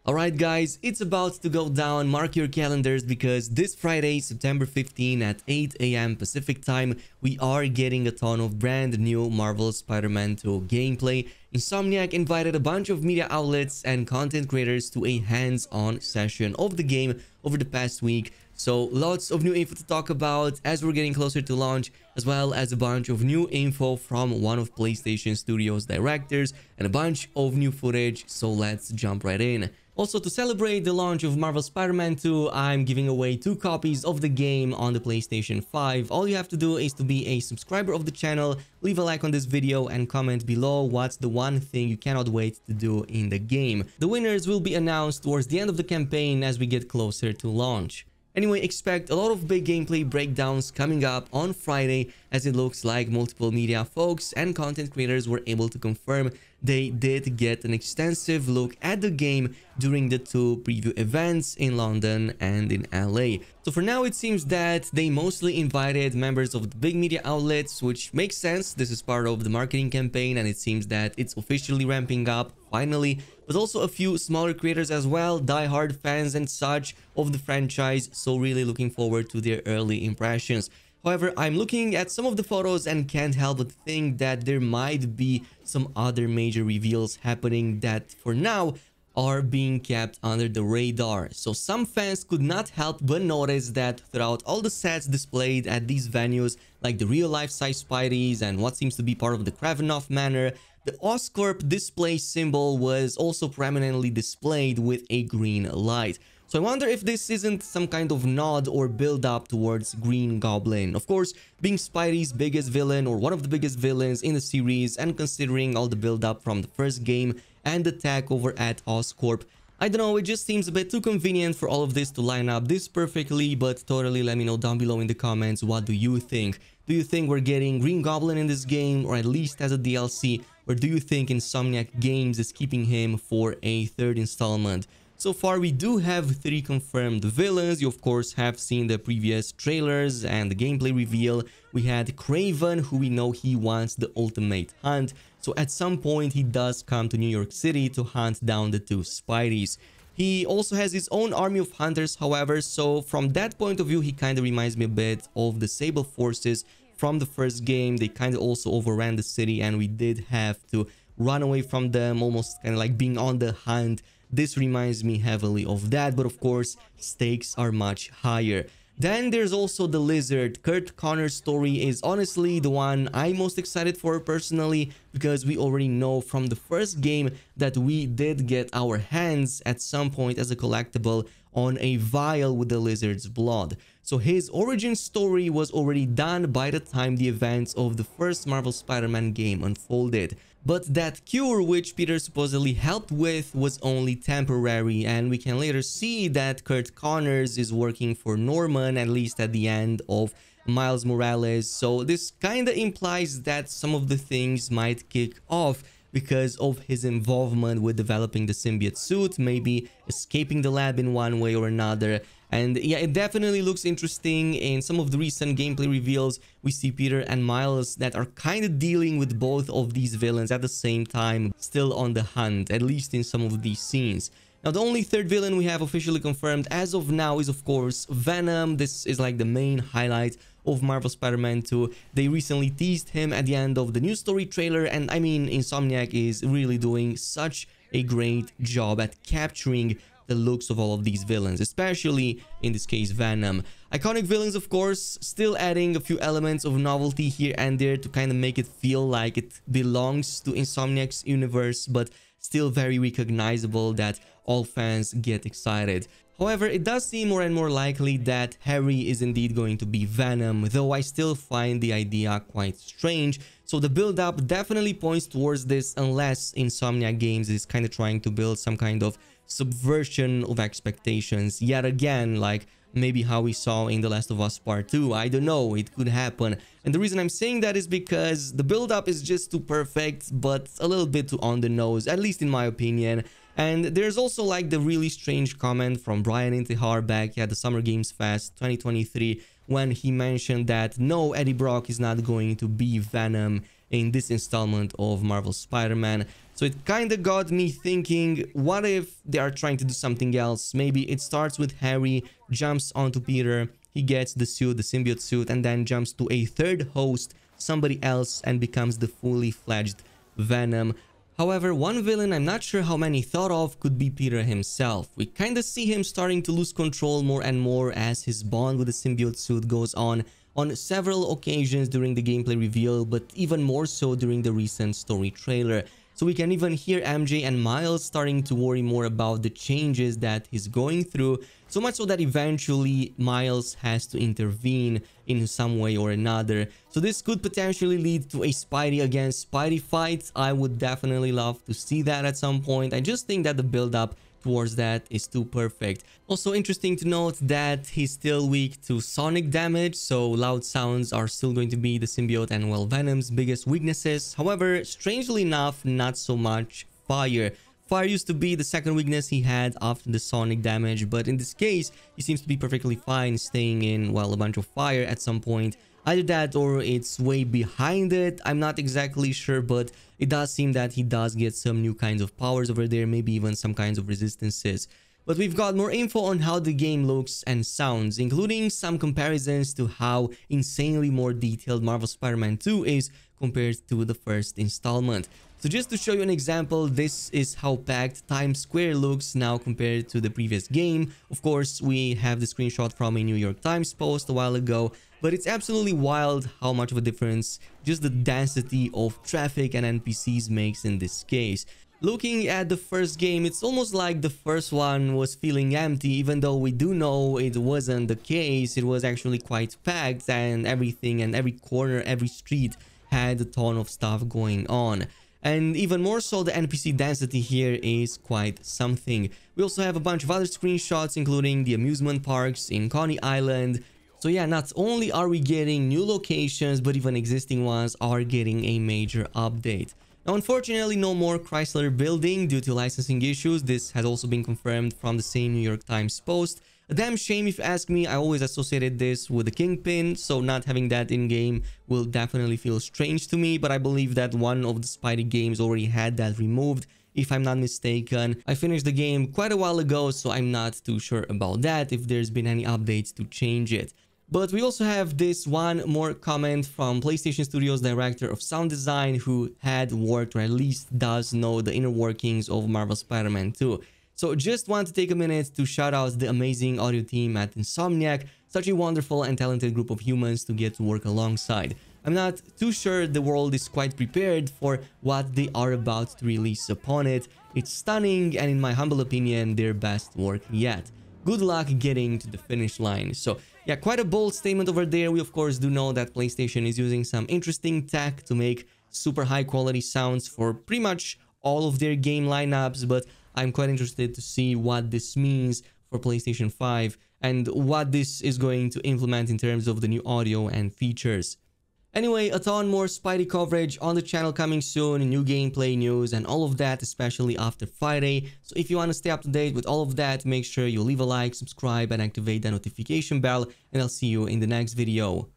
Alright guys, it's about to go down. Mark your calendars because this Friday, September 15 at 8 a.m. Pacific time, we are getting a ton of brand new Marvel Spider-Man 2 gameplay. Insomniac invited a bunch of media outlets and content creators to a hands-on session of the game over the past week. So lots of new info to talk about as we're getting closer to launch, as well as a bunch of new info from one of PlayStation Studios directors and a bunch of new footage. So let's jump right in. Also, to celebrate the launch of Marvel Spider-Man 2, I'm giving away 2 copies of the game on the PlayStation 5. All you have to do is to be a subscriber of the channel, leave a like on this video, and comment below what's the one thing you cannot wait to do in the game. The winners will be announced towards the end of the campaign as we get closer to launch. Anyway, expect a lot of big gameplay breakdowns coming up on Friday, as it looks like multiple media folks and content creators were able to confirm they did get an extensive look at the game during the 2 preview events in London and in LA. So for now, it seems that they mostly invited members of the big media outlets, which makes sense. This is part of the marketing campaign and it seems that it's officially ramping up finally, but also a few smaller creators as well, die-hard fans and such of the franchise, so really looking forward to their early impressions. However, I'm looking at some of the photos and can't help but think that there might be some other major reveals happening that for now are being kept under the radar. So some fans could not help but notice that throughout all the sets displayed at these venues, like the real-life size Spideys and what seems to be part of the Kravinoff Manor, the Oscorp display symbol was also prominently displayed with a green light. So I wonder if this isn't some kind of nod or build-up towards Green Goblin. Of course, being Spidey's biggest villain or one of the biggest villains in the series, and considering all the build-up from the first game and the takeover at Oscorp, I don't know, it just seems a bit too convenient for all of this to line up this perfectly, but totally let me know down below in the comments, what do you think? Do you think we're getting Green Goblin in this game, or at least as a DLC, or do you think Insomniac Games is keeping him for a 3rd installment? So far, we do have 3 confirmed villains. You, of course, have seen the previous trailers and the gameplay reveal. We had Kraven, who we know he wants the ultimate hunt. So at some point, he does come to New York City to hunt down the 2 Spideys. He also has his own army of hunters, however, so from that point of view, he kind of reminds me a bit of the Sable forces from the first game. They kind of also overran the city and we did have to run away from them, almost kind of like being on the hunt. This reminds me heavily of that, but of course, stakes are much higher. Then there's also the Lizard. Kurt Connor's story is honestly the one I'm most excited for personally, because we already know from the first game that we did get our hands at some point as a collectible on a vial with the Lizard's blood. So his origin story was already done by the time the events of the first Marvel Spider-Man game unfolded. But that cure which Peter supposedly helped with was only temporary, and we can later see that Kurt Connors is working for Norman, at least at the end of Miles Morales. So this kinda implies that some of the things might kick off because of his involvement with developing the symbiote suit, maybe escaping the lab in one way or another. And yeah, it definitely looks interesting. In some of the recent gameplay reveals, we see Peter and Miles that are kind of dealing with both of these villains at the same time, still on the hunt, at least in some of these scenes. Now, the only 3rd villain we have officially confirmed as of now is, of course, Venom. This is like the main highlight of Marvel Spider-Man 2. They recently teased him at the end of the news story trailer, and I mean, Insomniac is really doing such a great job at capturing the looks of all of these villains, especially in this case Venom. Iconic villains, of course, still adding a few elements of novelty here and there to kind of make it feel like it belongs to Insomniac's universe, but still very recognizable that all fans get excited. However, it does seem more and more likely that Harry is indeed going to be Venom, though I still find the idea quite strange. So the build-up definitely points towards this, unless Insomniac Games is kind of trying to build some kind of subversion of expectations yet again, like maybe how we saw in The Last of Us Part 2. I don't know, it could happen. And the reason I'm saying that is because the build-up is just too perfect, but a little bit too on the nose, at least in my opinion. And there's also like the really strange comment from Brian Intihar back at the Summer Games Fest 2023, when he mentioned that no, Eddie Brock is not going to be Venom in this installment of Marvel Spider-Man. So it kind of got me thinking, what if they are trying to do something else? Maybe it starts with Harry, jumps onto Peter, he gets the suit, the symbiote suit, and then jumps to a third host, somebody else, and becomes the fully fledged Venom. However, one villain I'm not sure how many thought of could be Peter himself. We kind of see him starting to lose control more and more as his bond with the symbiote suit goes on several occasions during the gameplay reveal, but even more so during the recent story trailer. So we can even hear MJ and Miles starting to worry more about the changes that he's going through, so much so that eventually Miles has to intervene in some way or another. So this could potentially lead to a Spidey against Spidey fight. I would definitely love to see that at some point. I just think that the build-up towards that is too perfect. Also interesting to note that he's still weak to sonic damage, so loud sounds are still going to be the symbiote and, well, Venom's biggest weaknesses. However, strangely enough, not so much fire. Fire used to be the second weakness he had after the sonic damage, but in this case, he seems to be perfectly fine staying in, well, a bunch of fire at some point. Either that or it's way behind it, I'm not exactly sure, but it does seem that he does get some new kinds of powers over there, maybe even some kinds of resistances. But we've got more info on how the game looks and sounds, including some comparisons to how insanely more detailed Marvel Spider-Man 2 is compared to the first installment. So just to show you an example, this is how packed Times Square looks now compared to the previous game. Of course, we have the screenshot from a New York Times post a while ago, but it's absolutely wild how much of a difference just the density of traffic and NPCs makes in this case. Looking at the first game, it's almost like the first one was feeling empty, even though we do know it wasn't the case. It was actually quite packed, and everything and every corner, every street had a ton of stuff going on. And even more so, the NPC density here is quite something. We also have a bunch of other screenshots, including the amusement parks in Coney Island. So yeah, not only are we getting new locations, but even existing ones are getting a major update. Now, unfortunately, no more Chrysler building due to licensing issues. This has also been confirmed from the same New York Times post. A damn shame if you ask me. I always associated this with the Kingpin, so not having that in-game will definitely feel strange to me, but I believe that one of the Spidey games already had that removed, if I'm not mistaken. I finished the game quite a while ago, so I'm not too sure about that, if there's been any updates to change it. But we also have this one more comment from PlayStation Studios director of sound design, who had worked, or at least does know, the inner workings of Marvel Spider-Man 2. So just want to take a minute to shout out the amazing audio team at Insomniac, such a wonderful and talented group of humans to get to work alongside. I'm not too sure the world is quite prepared for what they are about to release upon it. It's stunning and, in my humble opinion, their best work yet. Good luck getting to the finish line. So yeah, quite a bold statement over there. We of course do know that PlayStation is using some interesting tech to make super high quality sounds for pretty much all of their game lineups, but I'm quite interested to see what this means for PlayStation 5 and what this is going to implement in terms of the new audio and features. Anyway, a ton more Spidey coverage on the channel coming soon, new gameplay news and all of that, especially after Friday. So if you want to stay up to date with all of that, make sure you leave a like, subscribe and activate the notification bell, and I'll see you in the next video.